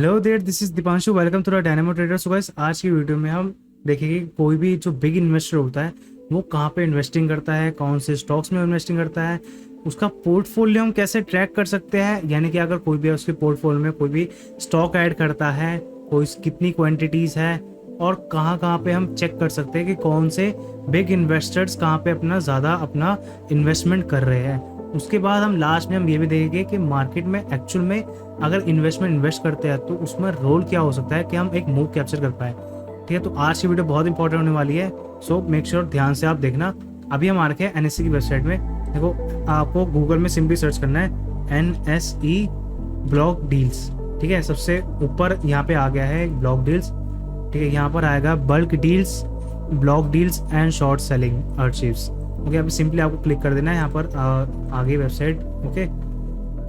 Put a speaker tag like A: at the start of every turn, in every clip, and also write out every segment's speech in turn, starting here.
A: Hello there, this is Deepanshu. Welcome to the Dynamo Trader. So guys, आज की video में हम देखेंगे कि कोई भी जो बिग इन्वेस्टर होता है वो कहाँ पे इन्वेस्टिंग करता है, कौन से स्टॉक्स में इन्वेस्टिंग करता है, उसका पोर्टफोलियो हम कैसे ट्रैक कर सकते हैं। यानी कि अगर कोई भी उसके पोर्टफोलियो में कोई भी स्टॉक ऐड करता है, कोई कितनी क्वांटिटीज़ है और कहाँ कहाँ पे हम चेक कर सकते हैं कि कौन से बिग इन्वेस्टर्स कहाँ पे अपना इन्वेस्टमेंट कर रहे हैं। उसके बाद हम लास्ट में हम ये भी देखेंगे कि मार्केट में एक्चुअल में अगर इन्वेस्ट करते हैं तो उसमें रोल क्या हो सकता है कि हम एक मूव कैप्चर कर पाए। ठीक है, तो आज की वीडियो बहुत इंपॉर्टेंट होने वाली है। सो मेक श्योर ध्यान से आप देखना। अभी हम आ रखे हैं एनएससी की वेबसाइट में। देखो, आपको गूगल में सिंपली सर्च करना है एनएसई ब्लॉक डील्स। ठीक है, सबसे ऊपर यहाँ पे आ गया है ब्लॉक डील्स। ठीक है, यहाँ पर आएगा bulk deals, block deals and short selling archives. Okay, अभी सिंपली आपको क्लिक कर देना है। यहाँ पर आगे वेबसाइट। ओके,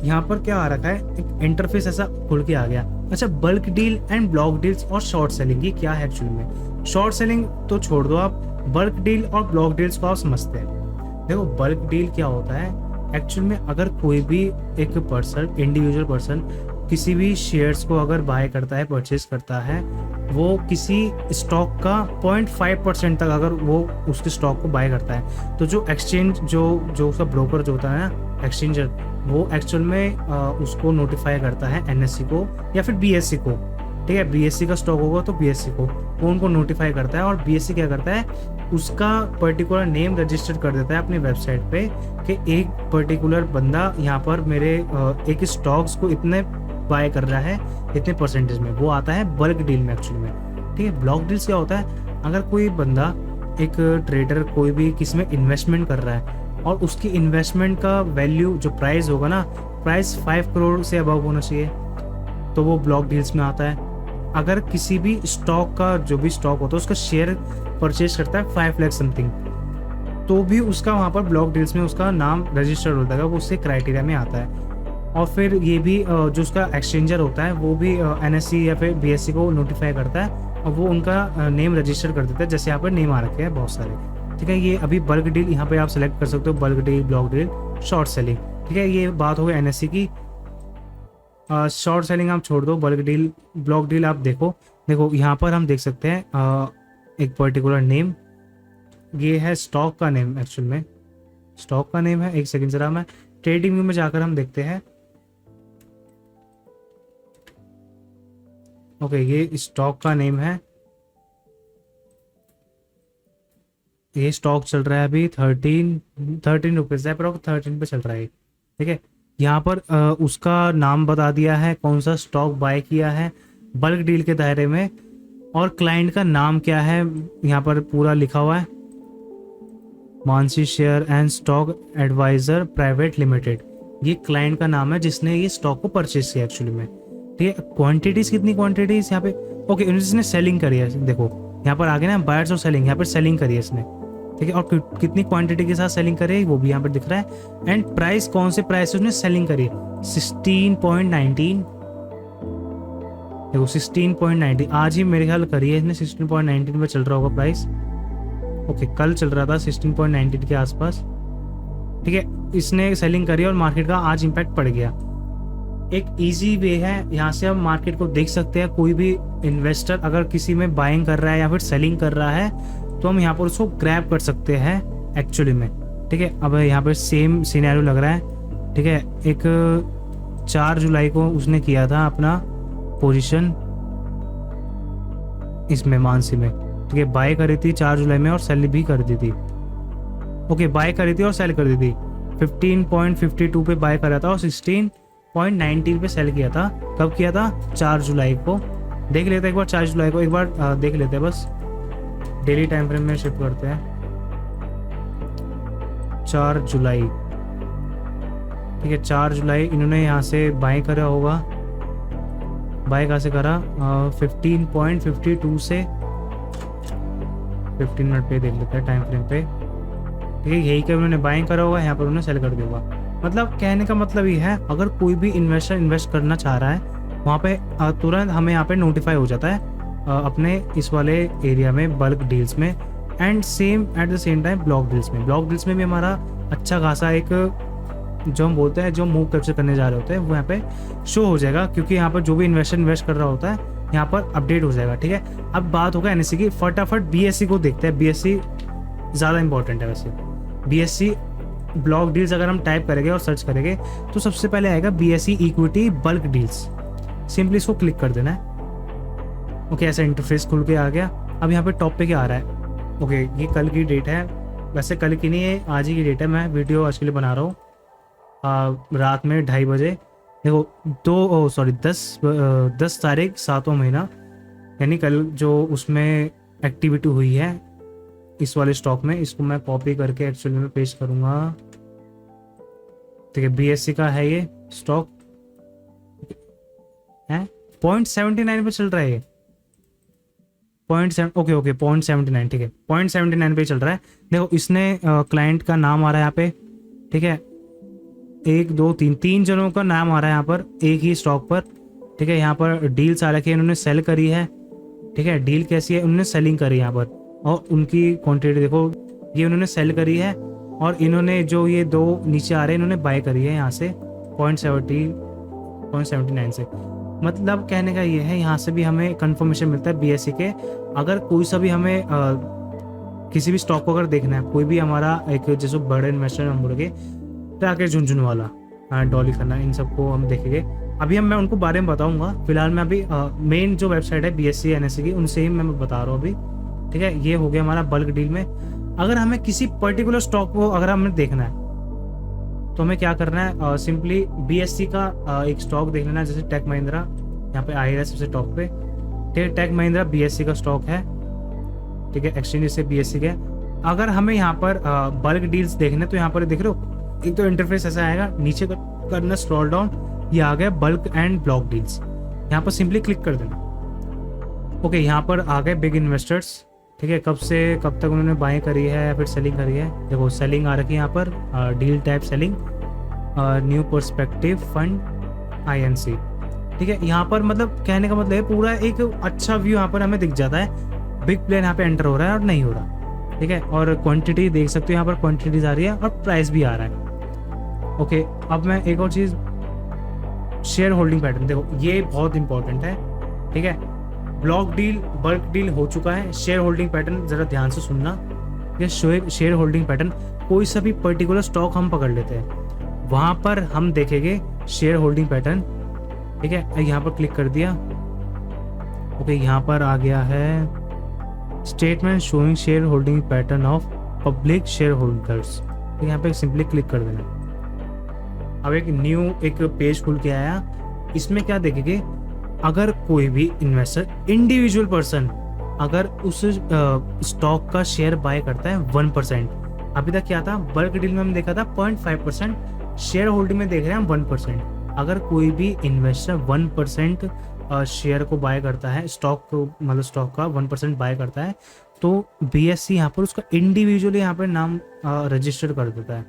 A: यहाँ पर क्या आ रखा है, एक इंटरफेस ऐसा खुल के आ गया। अच्छा, bulk deal and block deals और शॉर्ट सेलिंग, ये क्या है एक्चुअली में? शॉर्ट सेलिंग तो छोड़ दो आप, बल्क डील और ब्लॉक डील्स को आप समझते हैं। देखो, बल्क डील क्या होता है एक्चुअल में, अगर कोई भी एक पर्सन, इंडिविजुअल पर्सन किसी भी शेयर्स को अगर बाय करता है, परचेज करता है, वो किसी स्टॉक का 0.5% तक अगर वो उसके स्टॉक को बाय करता है, तो जो एक्सचेंज जो उसका ब्रोकर जो होता है ना, एक्सचेंजर, वो एक्चुअल में उसको नोटिफाई करता है एनएससी को या फिर बीएससी को। ठीक है, बीएससी का स्टॉक होगा तो बीएससी को, वो उनको नोटिफाई करता है। और बीएससी क्या करता है, उसका पर्टिकुलर नेम रजिस्टर कर देता है अपनी वेबसाइट पे कि एक पर्टिकुलर बंदा यहाँ पर मेरे एक स्टॉक्स को इतने बाय कर रहा है, इतने परसेंटेज में। वो आता है बल्क डील में एक्चुअली में। ठीक है, ब्लॉक डील्स क्या होता है, अगर कोई बंदा, एक ट्रेडर कोई भी किसी में इन्वेस्टमेंट कर रहा है और उसकी इन्वेस्टमेंट का वैल्यू जो प्राइस होगा ना, प्राइस 5 करोड़ से अबव होना चाहिए, तो वो ब्लॉक डील्स में आता है। अगर किसी भी स्टॉक का, जो भी स्टॉक होता है उसका शेयर परचेज करता है 5 लाख समथिंग, तो भी उसका वहाँ पर ब्लॉक डील्स में उसका नाम रजिस्टर्ड होता है, वो उससे क्राइटेरिया में आता है। और फिर ये भी जो उसका एक्सचेंजर होता है वो भी एनएससी या फिर बीएससी को नोटिफाई करता है और वो उनका नेम रजिस्टर कर देता है, जैसे यहाँ पर नेम आ रखे हैं बहुत सारे। ठीक है, ये अभी बल्क डील यहाँ पे आप सेलेक्ट कर सकते हो, bulk deal, block deal, short selling. ठीक है, ये बात हो गई एनएससी की। शॉर्ट सेलिंग आप छोड़ दो, बल्क डील, ब्लॉक डील आप देखो यहाँ पर हम देख सकते हैं एक पर्टिकुलर नेम, ये है स्टॉक का नेम। एक्चुअल में स्टॉक का नेम है, एक सेकेंड जरा मैं ट्रेडिंग व्यू में जाकर हम देखते हैं। ओके, ये स्टॉक का नेम है। ये स्टॉक चल रहा है अभी 13 रुपीज़ है, पर 13 पे चल रहा है। ठीक है, यहाँ पर उसका नाम बता दिया है, कौन सा स्टॉक बाय किया है बल्क डील के दायरे में, और क्लाइंट का नाम क्या है यहाँ पर पूरा लिखा हुआ है, Mansi share and stock advisor private limited. ये क्लाइंट का नाम है जिसने ये स्टॉक को परचेज किया एक्चुअली में। ठीक है, क्वांटिटीज कितनी क्वांटिटीज यहाँ पे, ओके, इसने सेलिंग करी है। देखो यहाँ पर आगे ना बायर्स और सेलिंग, यहाँ पर सेलिंग करी है इसने। ठीक है, और कितनी क्वांटिटी के साथ सेलिंग करी है वो भी यहाँ पर दिख रहा है। एंड प्राइस, कौन से प्राइस से उसने सेलिंग करी है, 16.19। देखो 16.19 आज ही मेरे ख्याल करी है इसने, 16.19 पे चल रहा होगा प्राइस। ओके, कल चल रहा था 16.19 के आसपास। ठीक है, इसने सेलिंग करी और मार्केट का आज इम्पैक्ट पड़ गया। एक इजी वे है, यहाँ से हम मार्केट को देख सकते हैं। कोई भी इन्वेस्टर अगर किसी में बाइंग कर रहा है या फिर सेलिंग कर रहा है तो हम यहाँ पर उसको ग्रैब कर सकते हैं एक्चुअली में। ठीक है, अब यहाँ पर सेम सिनेरियो लग रहा है। ठीक है, एक 4 जुलाई को उसने किया था अपना पोजीशन इसमें, मानसी में। ठीक है, बाय करी थी 4 जुलाई में और सेल भी कर दी थी। ओके, बाय करी थी और सेल कर दी थी। 15.52 पे बाय करा था और 16.19 पे सेल किया था। कब किया था? 4 जुलाई को। देख लेते हैं एक बार, 4 जुलाई को एक बार देख लेते हैं, बस डेली टाइम फ्रेम में शिफ्ट करते हैं। 4 जुलाई, ठीक है, 4 जुलाई इन्होंने यहाँ से बाय करा होगा। बाय कहाँ से करा? 15.52 से 15 मिनट पे देख लेते हैं टाइम फ्रेम पे। ठीक है, यही का उन्होंने बाइंग करा होगा, यहाँ पर उन्होंने सेल कर दिया होगा। मतलब कहने का मतलब ये है, अगर कोई भी इन्वेस्टर इन्वेस्ट करना चाह रहा है वहाँ पे तुरंत हमें यहाँ पे नोटिफाई हो जाता है अपने इस वाले एरिया में, बल्क डील्स में, and same at the same time block deals में। ब्लॉक डील्स में भी हमारा अच्छा खासा एक जो हम बोलते हैं जो मूव कैप्चर करने जा रहे होते हैं वो यहाँ पे शो हो जाएगा, क्योंकि यहाँ पर जो भी इन्वेस्टर इन्वेस्ट कर रहा होता है यहाँ पर अपडेट हो जाएगा। ठीक है, अब बात होगा एनएससी की। फटाफट बीएससी को देखते हैं। बीएससी ज़्यादा इंपॉर्टेंट है वैसे। बीएससी ब्लॉक डील्स अगर हम टाइप करेंगे और सर्च करेंगे तो सबसे पहले आएगा BSc equity bulk deals. Simply इसको क्लिक कर देना है। ओके, ऐसा इंटरफेस खुल के आ गया। अब यहाँ पे टॉप पे क्या आ रहा है? ओके, ये कल की डेट है, वैसे कल की नहीं है, आज ही की डेट है। मैं वीडियो आज के लिए बना रहा हूँ रात में 2:30 बजे। देखो 10 तारीख 7वां महीना, यानी कल जो उसमें एक्टिविटी हुई है इस वाले स्टॉक में। इसको मैं कॉपी करके एक्चुअली में पेस्ट करूँगा। ठीक है, बीएससी का है ये स्टॉक है, 0.79 पे चल रहा है ये। 0.79। ठीक है, 0.79 पे चल रहा है। देखो इसने क्लाइंट का नाम आ रहा है यहाँ पे। ठीक है, 1 2 3 जनों का नाम आ रहा है यहाँ पर एक ही स्टॉक पर। ठीक है, यहाँ पर डील्स आ रखी है, इन्होंने सेल करी है। ठीक है, डील कैसी है? उन्होंने सेलिंग करी है यहाँ पर, और उनकी क्वांटिटी देखो, ये उन्होंने सेल करी है, और इन्होंने जो ये 2 नीचे आ रहे हैं इन्होंने बाय करी है यहाँ से 0.79 से। मतलब कहने का ये है, यहाँ से भी हमें कंफर्मेशन मिलता है बीएससी के। अगर कोई सा भी हमें किसी भी स्टॉक को अगर देखना है, कोई भी हमारा एक जैसे बड़े इन्वेस्टर हम बोलेंगे राकेश झुनझुनवाला, डॉली खन्ना, इन सबको हम देखेंगे। अभी मैं उनको बारे में बताऊंगा। फिलहाल मैं अभी मेन जो वेबसाइट है बीएससी एनएससी की उनसे ही मैं बता रहा हूँ अभी। ठीक है, ये हो गया हमारा बल्क डील में। अगर हमें किसी पर्टिकुलर स्टॉक को अगर हमें देखना है तो हमें क्या करना है? सिंपली बीएससी का एक स्टॉक देख लेना, जैसे टेक महिंद्रा यहाँ पे आएगा सबसे टॉप पे। ठीक है, टेक महिंद्रा बीएससी का स्टॉक है। ठीक है, एक्सचेंज से बीएससी का। अगर हमें यहाँ पर बल्क डील्स देखने तो यहाँ पर देख रहे हो, एक तो इंटरफेस ऐसा आएगा, नीचे करना स्क्रॉल डाउन, ये आ गया बल्क एंड ब्लॉक डील्स। यहाँ पर सिंपली क्लिक कर देना। ओके, यहाँ पर आ गए बिग इन्वेस्टर्स। ठीक है, कब से कब तक उन्होंने बाय करी है या फिर सेलिंग करी है। देखो सेलिंग आ रखी है यहाँ पर, deal type selling, new perspective fund INC. ठीक है, यहाँ पर मतलब कहने का मतलब है पूरा एक अच्छा व्यू यहाँ पर हमें दिख जाता है। बिग प्लेन यहाँ पे एंटर हो रहा है और नहीं हो रहा। ठीक है, और क्वांटिटी देख सकते हो, यहाँ पर क्वांटिटीज आ रही है और प्राइस भी आ रहा है। ओके, अब मैं एक और चीज़, शेयर होल्डिंग पैटर्न देखो, ये बहुत इंपॉर्टेंट है। ठीक है, ब्लॉक डील बल्क डील हो चुका है। शेयर होल्डिंग पैटर्न जरा ध्यान से सुनना। ये शेयर होल्डिंग पैटर्न, कोई सा भी पर्टिकुलर स्टॉक हम पकड़ लेते हैं, वहां पर हम देखेंगे शेयर होल्डिंग पैटर्न। ठीक है, यहाँ पर क्लिक कर दिया। ओके, यहाँ पर आ गया है statement showing share holding pattern of public share holders. तो यहाँ पे सिंपली क्लिक कर देना। अब एक पेज खुल के आया। इसमें क्या देखेंगे? अगर कोई भी इन्वेस्टर, इंडिविजुअल पर्सन, अगर उस स्टॉक का शेयर बाय करता है 1%, अभी तक क्या था बल्क डील में हम देखा था 0.5%, शेयर होल्डिंग में देख रहे हैं हम 1%। अगर कोई भी इन्वेस्टर 1% शेयर को बाय करता है, स्टॉक को मतलब स्टॉक का 1% बाय करता है, तो बीएससी यहाँ पर उसका इंडिविजुअली यहाँ पर नाम रजिस्टर कर देता है।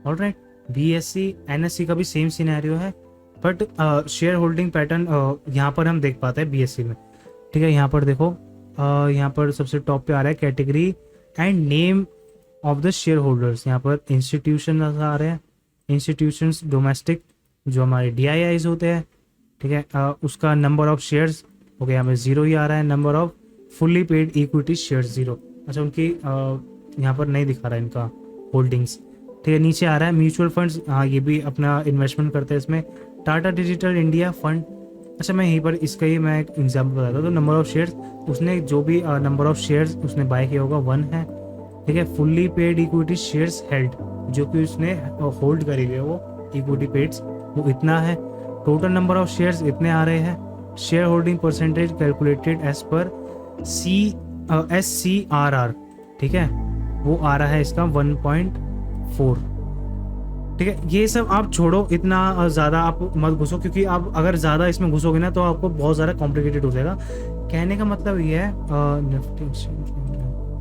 A: ऑलराइट, बीएससी एनएससी का भी सेम सिनेरियो है, बट शेयर होल्डिंग पैटर्न यहाँ पर हम देख पाते हैं बीएससी में। ठीक है, यहाँ पर देखो, यहाँ पर सबसे टॉप पे आ रहा है category and name of the share holders. यहाँ पर इंस्टीट्यूशन आ रहे हैं, इंस्टीट्यूशंस डोमेस्टिक जो हमारे DIIs होते हैं। ठीक है, उसका नंबर ऑफ शेयर्स हो गया, हमें 0 ही आ रहा है। Number off fully paid equity shares 0। अच्छा, उनकी यहाँ पर नहीं दिखा रहा है इनका होल्डिंग्स। ठीक है, नीचे आ रहा है म्यूचुअल फंड्स, हाँ ये भी अपना इन्वेस्टमेंट करते हैं इसमें। Tata digital India fund. अच्छा, मैं यहीं पर इसका ही मैं एक एग्जाम्पल बताता हूँ। तो नंबर ऑफ शेयर्स, उसने जो भी नंबर ऑफ शेयर्स उसने बाय किया होगा 1 है। ठीक है, fully paid equity shares held, जो कि उसने होल्ड करी हुई है वो इक्विटी पेड्स, वो इतना है। टोटल नंबर ऑफ शेयर्स इतने आ रहे हैं। Share holding percentage calculated as per SCRR। ठीक है, वो आ रहा है इसका 1.4। ठीक है, ये सब आप छोड़ो, इतना ज़्यादा आप मत घुसो, क्योंकि आप अगर ज़्यादा इसमें घुसोगे ना तो आपको बहुत ज़्यादा कॉम्प्लिकेटेड हो जाएगा। कहने का मतलब ये है निफ्टी।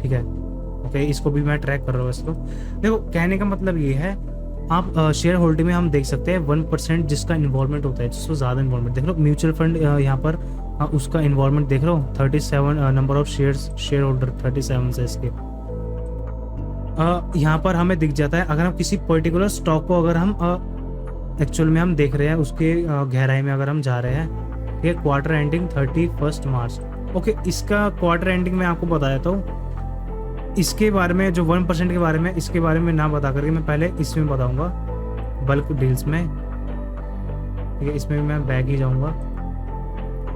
A: ठीक है, ओके, इसको भी मैं ट्रैक कर रहा हूँ इसको। देखो कहने का मतलब ये है, आप शेयर होल्डिंग में हम देख सकते हैं 1% जिसका इन्वॉल्वमेंट होता है, जिसको ज़्यादा इन्वॉल्वमेंट देख लो। म्यूचुअल फंड यहाँ पर उसका इन्वॉल्वमेंट देख रहे हो 37 नंबर ऑफ शेयर होल्डर 37 से इसके। यहाँ पर हमें दिख जाता है अगर हम किसी पर्टिकुलर स्टॉक को अगर हम एक्चुअल में हम देख रहे हैं उसके गहराई में अगर हम जा रहे हैं, ये क्वार्टर एंडिंग 31 मार्च। ओके, इसका क्वार्टर एंडिंग में आपको बता देता हूँ। इसके बारे में जो 1% के बारे में, इसके बारे में ना बता करके मैं पहले इसमें बताऊँगा, बल्क डील्स में। ठीक है, इसमें मैं बैक ही जाऊँगा।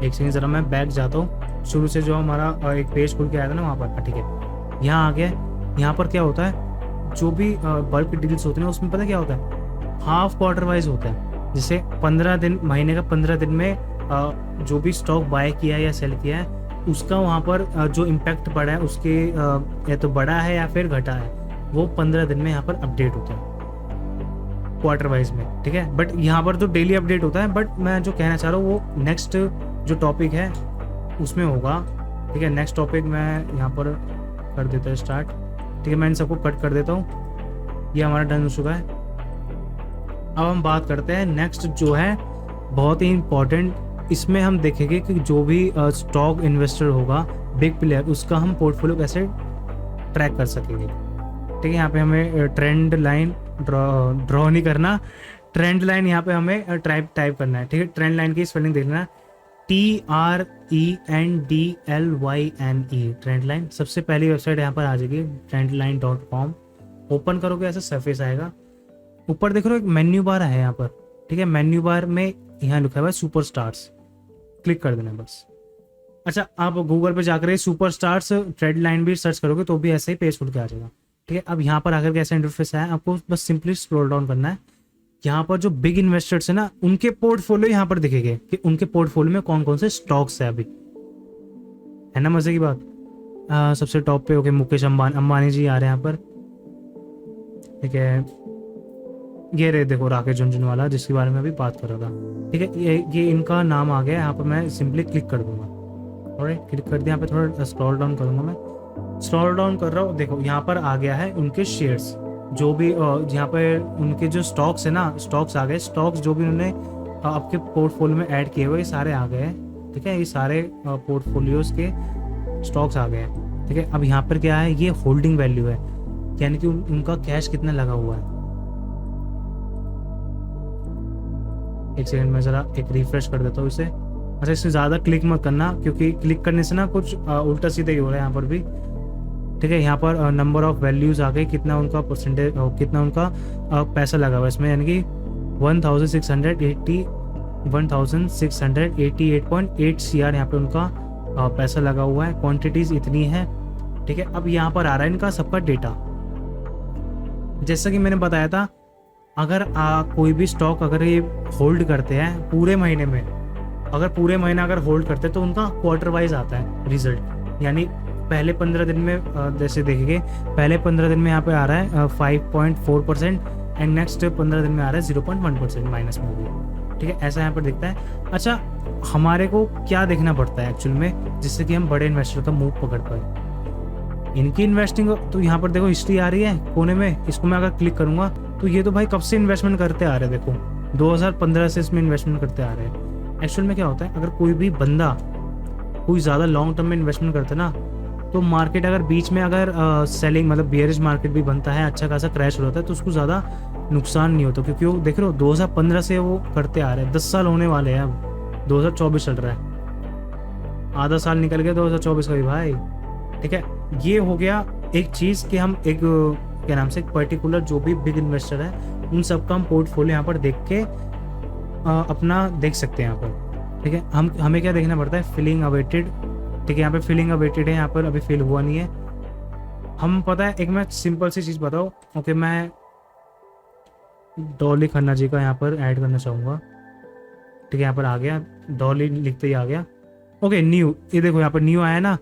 A: एक सेकंड ज़रा मैं बैक जाता हूँ, शुरू से जो हमारा एक पेज खुल के आया था ना वहाँ पर। ठीक है, यहाँ आ गया। यहाँ पर क्या होता है, जो भी बल्क डील्स होते हैं उसमें पता क्या होता है, हाफ क्वार्टर वाइज होता है। जैसे 15 दिन, महीने का 15 दिन में जो भी स्टॉक बाय किया है या सेल किया है उसका वहाँ पर जो इम्पैक्ट पड़ा है उसके या तो बढ़ा है या फिर घटा है, वो 15 दिन में यहाँ पर अपडेट होता है क्वार्टर वाइज में। ठीक है, बट यहाँ पर तो डेली अपडेट होता है। बट मैं जो कहना चाह रहा हूँ वो नेक्स्ट जो टॉपिक है उसमें होगा। ठीक है, नेक्स्ट टॉपिक मैं यहाँ पर कर देता हूँ स्टार्ट। ठीक है, मैं इन सबको कट कर देता हूँ, ये हमारा डन हो चुका है। अब हम बात करते हैं नेक्स्ट जो है बहुत ही इम्पॉर्टेंट। इसमें हम देखेंगे कि जो भी स्टॉक इन्वेस्टर होगा, बिग प्लेयर, उसका हम पोर्टफोलियो कैसे ट्रैक कर सकेंगे। ठीक है, यहाँ पे हमें ट्रेंड लाइन ड्रॉ नहीं करना, ट्रेंड लाइन यहाँ पे हमें टाइप करना है। ठीक है, ट्रेंड लाइन की स्पेलिंग देख लेना, TRENDLYNE, ट्रेंड लाइन। सबसे पहली वेबसाइट यहाँ पर आ जाएगी trendline.com। ओपन करोगे ऐसा सरफेस आएगा। ऊपर देख रहे हो एक मेन्यू बार है यहाँ पर। ठीक है, मेन्यू बार में यहाँ लिखा हुआ है सुपर स्टार्स, क्लिक कर देना बस। अच्छा, आप गूगल पे जाकर सुपर स्टार्स ट्रेंड लाइन भी सर्च करोगे तो भी ऐसे ही पेज खुल के आ जाएगा। ठीक है, अब यहाँ पर आकर कैसा इंटरफेस है, आपको बस सिंपली स्क्रॉल डाउन करना है। यहाँ पर जो बिग इन्वेस्टर्स है ना, उनके पोर्टफोलियो यहाँ पर दिखेंगे कि उनके पोर्टफोलियो में कौन कौन से स्टॉक्स है अभी, है ना मजे की बात। सबसे टॉप पे ओके मुकेश अंबानी जी आ रहे हैं यहाँ पर। ठीक है, ये रहे देखो राकेश झुनझुनवाला जिसके बारे में अभी बात कर रहा था। ठीक है, ये इनका नाम आ गया। यहाँ पर मैं सिंपली क्लिक कर दूंगा। और क्लिक कर दिया, यहाँ पे थोड़ा स्क्रॉल डाउन करूंगा। मैं स्क्रॉल डाउन कर रहा हूँ, देखो यहाँ पर आ गया है उनके शेयर्स, जो भी यहाँ पे उनके जो स्टॉक्स है ना, स्टॉक्स आ गए। स्टॉक्स जो भी उन्होंने आपके पोर्टफोलियो में ऐड किए हुए ये सारे आ गए हैं। ठीक है, ये सारे पोर्टफोलियोज के स्टॉक्स आ गए हैं। ठीक है, अब यहाँ पर क्या है, ये होल्डिंग वैल्यू है, यानी कि उनका कैश कितना लगा हुआ है। एक सेकंड में ज़रा एक रिफ्रेश कर देता हूँ इसे। अच्छा, इसमें ज़्यादा क्लिक मत करना क्योंकि क्लिक करने से ना कुछ उल्टा सीधा ही हो रहा है यहाँ पर भी। ठीक है, यहाँ पर नंबर ऑफ वैल्यूज आ गए, कितना उनका परसेंटेज, कितना उनका पैसा लगा हुआ है इसमें, यानी कि 1688.8 CR यहाँ पे उनका पैसा लगा हुआ है। क्वांटिटीज इतनी है। ठीक है, अब यहाँ पर आ रहा है इनका सबका डेटा। जैसा कि मैंने बताया था, अगर कोई भी स्टॉक अगर ये होल्ड करते हैं पूरे महीने में, अगर पूरे महीना अगर होल्ड करते हैं तो उनका क्वार्टर वाइज आता है रिजल्ट। यानी पहले 15 दिन में जैसे देखेंगे, पहले 15 दिन में यहाँ पे आ रहा है 5.4% एंड नेक्स्ट 15 दिन में आ रहा है 0.1% माइनस में भी। ठीक है, ऐसा यहाँ पर दिखता है। अच्छा, हमारे को क्या देखना पड़ता है एक्चुअल में जिससे कि हम बड़े इन्वेस्टर का मूव पकड़ पाए। इनकी इन्वेस्टिंग तो यहाँ पर देखो हिस्ट्री आ रही है कोने में, इसको मैं अगर क्लिक करूंगा तो ये तो भाई कब से इन्वेस्टमेंट करते आ रहे हैं, देखो 2015 से इसमें इन्वेस्टमेंट करते आ रहे हैं। एक्चुअल में क्या होता है, अगर कोई भी बंदा कोई ज़्यादा लॉन्ग टर्म में इन्वेस्टमेंट करता है ना, तो मार्केट अगर बीच में अगर सेलिंग मतलब बियरिश मार्केट भी बनता है, अच्छा खासा क्रैश हो जाता है, तो उसको ज़्यादा नुकसान नहीं होता क्योंकि वो देख रहे हो 2015 से वो करते आ रहे हैं। 10 साल होने वाले हैं, अब 2024 चल रहा है, आधा साल निकल गया 2024 का भी भाई। ठीक है, ये हो गया एक चीज़ कि हम एक क्या नाम से एक पर्टिकुलर जो भी बिग इन्वेस्टर है उन सब का हम पोर्टफोलियो यहाँ पर देख के अपना देख सकते हैं यहाँ पर। ठीक है, हमें क्या देखना पड़ता है, फिलिंग अवेटेड। ठीक है, यहाँ पे फिलिंग अवेटेड है, यहाँ पर अभी फिल हुआ नहीं है। हम पता है, एक मैं सिंपल सी चीज़ बताओ। ओके, मैं डॉली खन्ना जी का यहाँ पर ऐड करना चाहूँगा। ठीक है, यहाँ पर आ गया, डॉली लिखते ही आ गया। ओके, न्यू, ये देखो यहाँ पर न्यू आया ना।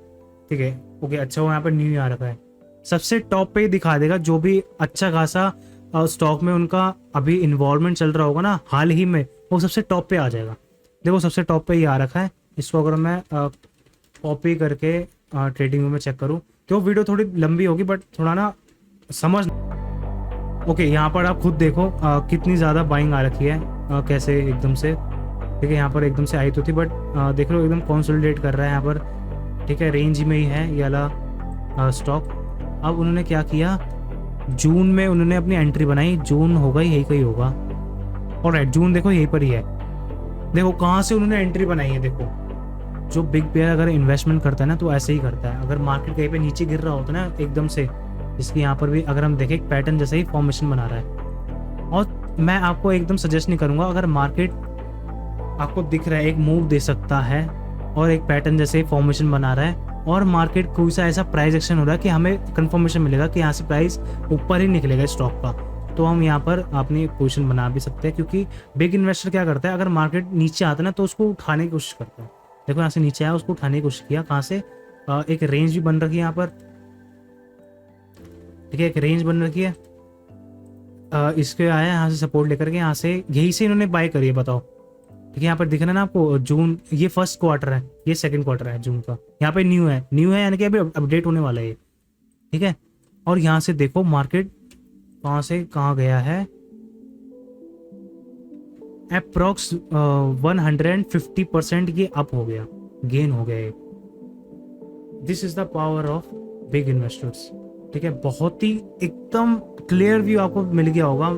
A: ठीक है, ओके, अच्छा वो यहाँ पर न्यू आ रखा है। सबसे टॉप पे ही दिखा देगा जो भी अच्छा खासा स्टॉक में उनका अभी इन्वॉल्वमेंट चल रहा होगा ना हाल ही में, वो सबसे टॉप पे आ जाएगा। देखो सबसे टॉप पे ही आ रखा है। इसको अगर मैं कॉपी करके ट्रेडिंग में चेक करूँ तो वीडियो थोड़ी लंबी होगी बट थोड़ा ना समझ। ओके, यहाँ पर आप खुद देखो कितनी ज़्यादा बाइंग आ रखी है, कैसे एकदम से। ठीक है, यहाँ पर एकदम से आई तो थी बट देख लो एकदम कंसोलिडेट कर रहा है यहाँ पर। ठीक है, रेंज में ही है ये वाला स्टॉक। अब उन्होंने क्या किया, जून में उन्होंने अपनी एंट्री बनाई, जून होगा यही कहीं होगा। ऑलराइट, जून देखो यहीं पर ही है। देखो कहाँ से उन्होंने एंट्री बनाई है। देखो जो बिग प्लेयर अगर इन्वेस्टमेंट करता है ना तो ऐसे ही करता है। अगर मार्केट कहीं पे नीचे गिर रहा होता है ना एकदम से, इसके यहाँ पर भी अगर हम देखें एक पैटर्न जैसे ही फॉर्मेशन बना रहा है। और मैं आपको एकदम सजेस्ट नहीं करूँगा, अगर मार्केट आपको दिख रहा है एक मूव दे सकता है और एक पैटर्न जैसे ही फॉर्मेशन बना रहा है और मार्केट कोई सा ऐसा प्राइस एक्शन हो रहा है कि हमें कंफर्मेशन मिलेगा कि यहाँ से प्राइस ऊपर ही निकलेगा स्टॉक का, तो हम यहाँ पर अपनी पोजीशन बना भी सकते हैं। क्योंकि बिग इन्वेस्टर क्या करता है, अगर मार्केट नीचे आता है ना तो उसको उठाने की कोशिश करता है। देखो यहाँ से नीचे आया, उसको उठाने की कोशिश किया। कहाँ से? एक रेंज भी बन रखी है यहाँ पर, ठीक है, एक रेंज बन रखी है। इसके आया यहाँ से सपोर्ट लेकर के, यहाँ से यही से इन्होंने बाय करी है। बताओ, ठीक है, यहाँ पर दिख रहा है ना आपको, जून ये फर्स्ट क्वार्टर है, ये सेकंड क्वार्टर है जून का। यहाँ पे न्यू है यानी कि अभी अपडेट होने वाला है ये, ठीक है। और यहाँ से देखो मार्केट कहाँ से कहाँ गया है, अप्रोक्स 150% ये अप हो गया, गेन हो गया। This is the power of big investors, ठीक है। बहुत ही एकदम क्लियर व्यू आपको मिल गया होगा,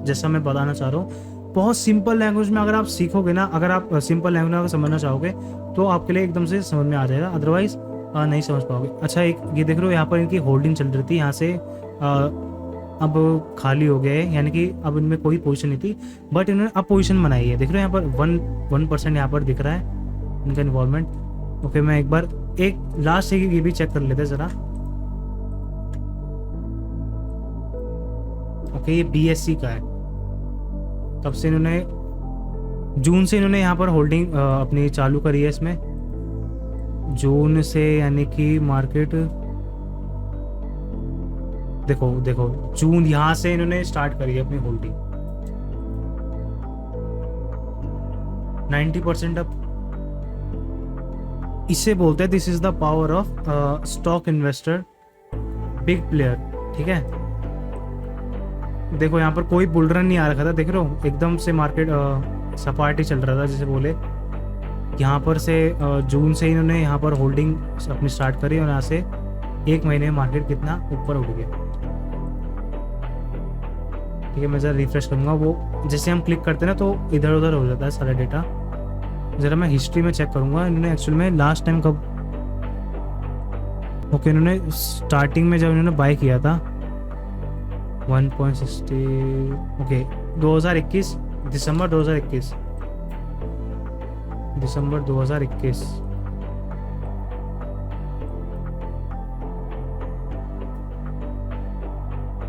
A: जैसा मैं बताना चाह रहा हूँ। बहुत सिंपल लैंग्वेज में अगर आप सीखोगे ना, अगर आप सिंपल लैंग्वेज में अगर समझना चाहोगे तो आपके लिए एकदम से समझ में आ जाएगा, अदरवाइज नहीं समझ पाओगे। अच्छा, एक ये देख रहे हो यहाँ पर इनकी होल्डिंग चल रही थी, यहाँ से अब खाली हो गए, यानी कि अब इनमें कोई पोजीशन नहीं थी, बट इन्होंने अब पोजीशन बनाई है। देख रहे हो यहाँ पर 1% यहाँ पर दिख रहा है इनका इन्वॉल्वमेंट। ओके, मैं एक बार एक लास्ट ये भी चेक कर लेते हैं ज़रा। ओके, ये BSC का है, तब से इन्होंने जून से इन्होंने यहाँ पर होल्डिंग अपनी चालू करी है इसमें, जून से, यानी कि मार्केट देखो जून यहाँ से इन्होंने स्टार्ट करी है अपनी होल्डिंग 90% अप। इसे बोलते हैं this is the power of stock investor, big player, ठीक है। देखो यहाँ पर कोई बुल रन नहीं आ रखा था, देख रहे हो एकदम से मार्केट सपाटी चल रहा था जैसे बोले। यहाँ पर से जून से इन्होंने यहाँ पर होल्डिंग अपनी स्टार्ट करी और यहाँ से एक महीने में मार्केट कितना ऊपर उठ गया, ठीक है। मैं ज़रा रिफ्रेश करूँगा, वो जैसे हम क्लिक करते हैं ना तो इधर उधर हो जाता है सारा डेटा। ज़रा मैं हिस्ट्री में चेक करूँगा इन्होंने एक्चुअल में लास्ट टाइम कब। ओके, इन्होंने स्टार्टिंग में जब इन्होंने बाय किया था 1.60, ओके 2021 दिसंबर 2021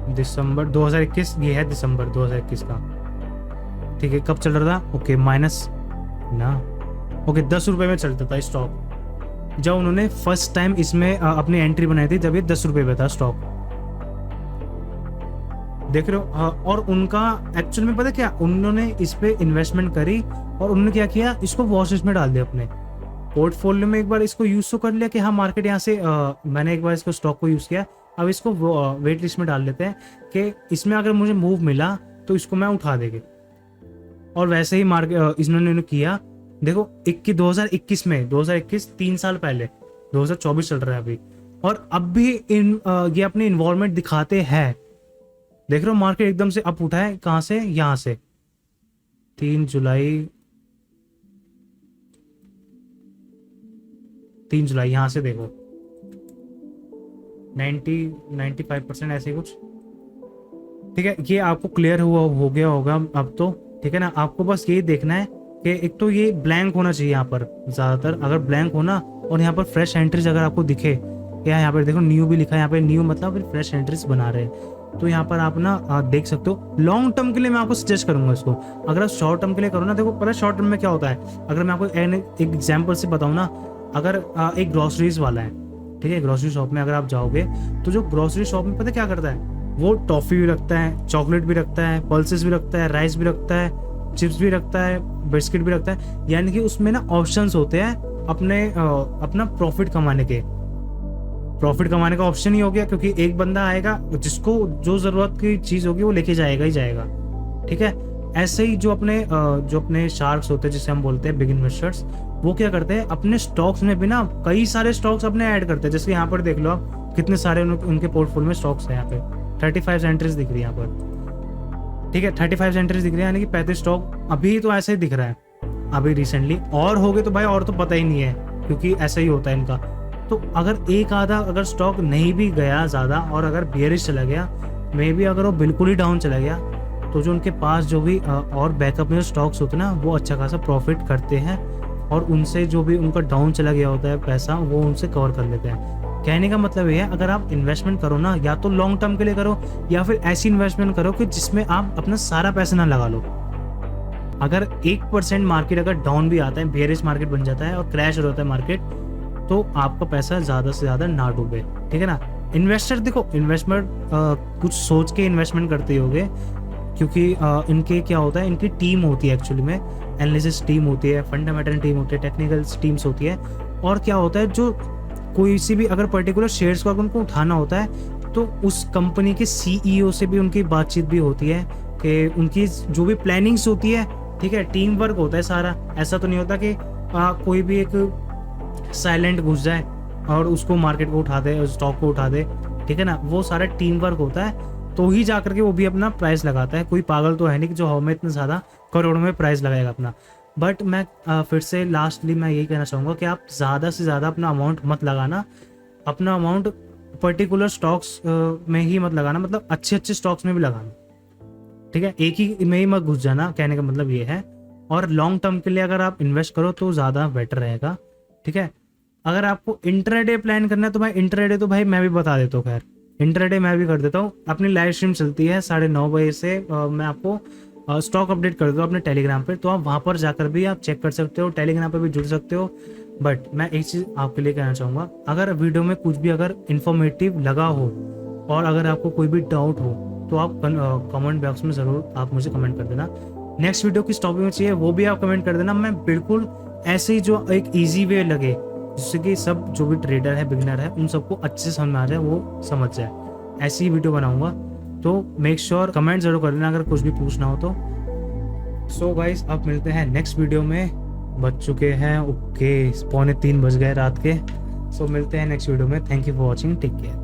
A: दिसंबर 2021, ये है दिसंबर 2021 का, ठीक है। कब चल रहा था? ओके माइनस ना, ओके 10 रुपये में चलता था स्टॉक जब उन्होंने फर्स्ट टाइम इसमें अपनी एंट्री बनाई थी, जब ये 10 रुपये पे था स्टॉक, देख रहे हो। और उनका एक्चुअल में पता क्या, उन्होंने इस पे इन्वेस्टमेंट करी और उन्होंने क्या किया, इसको वॉच लिस्ट में डाल दिया अपने पोर्टफोलियो में। एक बार इसको यूज तो कर लिया कि हाँ मार्केट यहाँ से मैंने एक बार इसको स्टॉक को यूज किया, अब इसको वेट लिस्ट में डाल देते हैं कि इसमें अगर मुझे मूव मिला तो इसको मैं उठा देंगे। और वैसे ही मार्केट इन्होंने किया। देखो 2021 में 2021 3 साल पहले, 2024 चल रहा है अभी, और अब भी ये अपनी इन्वॉल्वमेंट दिखाते हैं। देख रहे हो मार्केट एकदम से अप उठा है, कहां से? यहां से 3 जुलाई यहां से देखो 95% ऐसे कुछ, ठीक है। ये आपको क्लियर हो गया होगा अब तो, ठीक है ना। आपको बस ये देखना है कि एक तो ये ब्लैंक होना चाहिए यहाँ पर ज़्यादातर, अगर ब्लैंक होना और यहाँ पर फ्रेश एंट्रीज अगर आपको दिखे, या यहाँ पर देखो न्यू भी लिखा है, यहाँ पे न्यू मतलब फिर फ्रेश एंट्रीज बना रहे हैं, तो यहाँ पर आप ना देख सकते हो। लॉन्ग टर्म के लिए मैं आपको सजेस्ट करूंगा इसको। अगर आप शॉर्ट टर्म के लिए करो ना, देखो पता है शॉर्ट टर्म में क्या होता है। अगर मैं आपको एक एग्जाम्पल से बताऊँ ना, अगर एक ग्रोसरीज वाला है, ठीक है, ग्रोसरी शॉप में अगर आप जाओगे तो जो ग्रोसरी शॉप में पता क्या करता है, वो टॉफ़ी भी रखता है, चॉकलेट भी रखता है, पल्सेस भी रखता है, राइस भी रखता है, चिप्स भी रखता है, बिस्किट भी रखता है। यानी कि उसमें ना ऑप्शंस होते हैं अपना प्रॉफिट कमाने का ऑप्शन ही हो गया, क्योंकि एक बंदा आएगा जिसको जो ज़रूरत की चीज़ होगी वो लेके जाएगा ही जाएगा, ठीक है। ऐसे ही जो अपने शार्क्स होते हैं, जिसे हम बोलते हैं बिग इन्वेस्टर्स, वो क्या करते हैं, अपने स्टॉक्स में भी ना कई सारे स्टॉक्स अपने ऐड करते हैं। जैसे यहाँ पर देख लो आप, कितने सारे उनके पोर्टफोलियो में स्टॉक्स हैं यहाँ पे, 35 एंट्रीज दिख रही है यहाँ पर, ठीक है 35 एंट्रीज दिख रही है, यानी कि 35 स्टॉक अभी तो ऐसे ही दिख रहा है अभी रिसेंटली। और हो गए तो भाई और तो पता ही नहीं है, क्योंकि ऐसा ही होता है इनका। तो अगर एक आधा अगर स्टॉक नहीं भी गया ज़्यादा और अगर बियरिश चला गया, मे बी अगर वो बिल्कुल ही डाउन चला गया, तो जो उनके पास जो भी और बैकअप में जो स्टॉक्स होते हैं ना, वो अच्छा खासा प्रॉफिट करते हैं और उनसे जो भी उनका डाउन चला गया होता है पैसा, वो उनसे कवर कर लेते हैं। कहने का मतलब ये है, अगर आप इन्वेस्टमेंट करो ना, या तो लॉन्ग टर्म के लिए करो या फिर ऐसी इन्वेस्टमेंट करो कि जिसमें आप अपना सारा पैसा ना लगा लो। अगर 1% मार्केट अगर डाउन भी आता है, बेयरिश मार्केट बन जाता है और क्रैश हो जाता है मार्केट, तो आपका पैसा ज़्यादा से ज़्यादा ना डूबे, ठीक है ना। इन्वेस्टर देखो, इन्वेस्टमेंट कुछ सोच के इन्वेस्टमेंट करते होगे, क्योंकि इनके क्या होता है, इनकी टीम होती है एक्चुअली में, एनालिसिस टीम होती है, फंडामेंटल टीम होती है, टेक्निकल टीम्स होती है। और क्या होता है, जो कोई सी भी अगर पर्टिकुलर शेयर्स को अगर उनको उठाना होता है, तो उस कंपनी के CEO से भी उनकी बातचीत भी होती है कि उनकी जो भी प्लानिंग्स होती है, ठीक है, टीम वर्क होता है सारा। ऐसा तो नहीं होता कि कोई भी एक साइलेंट घुस जाए और उसको मार्केट को उठा दे, स्टॉक को उठा दे, ठीक है ना। वो सारा टीम वर्क होता है, तो ही जा करके वो भी अपना प्राइस लगाता है। कोई पागल तो है नहीं कि जो हमें इतना ज़्यादा करोड़ों में प्राइस लगाएगा अपना। बट मैं फिर से लास्टली मैं यही कहना चाहूँगा कि आप ज़्यादा से ज़्यादा अपना अमाउंट मत लगाना, अपना अमाउंट पर्टिकुलर स्टॉक्स में ही मत लगाना, मतलब अच्छे अच्छे स्टॉक्स में भी लगाना, ठीक है, एक ही में ही मत घुस जाना, कहने का मतलब ये है। और लॉन्ग टर्म के लिए अगर आप इन्वेस्ट करो तो ज़्यादा बेटर रहेगा, ठीक है। अगर आपको इंट्राडे प्लान करना है तो भाई इंट्राडे तो भाई मैं भी बता देता हूँ, खैर इंट्राडे मैं भी कर देता हूँ। अपनी लाइव स्ट्रीम चलती है 9:30 बजे से, मैं आपको स्टॉक अपडेट कर देता हूँ अपने टेलीग्राम पे, तो आप वहाँ पर जाकर भी आप चेक कर सकते हो, टेलीग्राम पे भी जुड़ सकते हो। बट मैं एक चीज़ आपके लिए कहना चाहूँगा, अगर वीडियो में कुछ भी अगर इन्फॉर्मेटिव लगा हो और अगर आपको कोई भी डाउट हो, तो आप कमेंट बॉक्स में ज़रूर आप मुझे कमेंट कर देना। नेक्स्ट वीडियो किस टॉपिक में चाहिए वो भी आप कमेंट कर देना। मैं बिल्कुल ऐसे ही जो एक ईजी वे लगे, जिससे कि सब जो भी ट्रेडर है, बिगिनर है, उन सबको अच्छे से समझ में आ जाए, वो समझ जाए, ऐसी ही वीडियो बनाऊंगा। तो मेक श्योर कमेंट जरूर कर लेना अगर कुछ भी पूछना हो तो। सो गाइस, अब मिलते हैं नेक्स्ट वीडियो में। बज चुके हैं ओके 2:45 बज गए रात के। सो मिलते हैं नेक्स्ट वीडियो में। Thank you for watching, take care.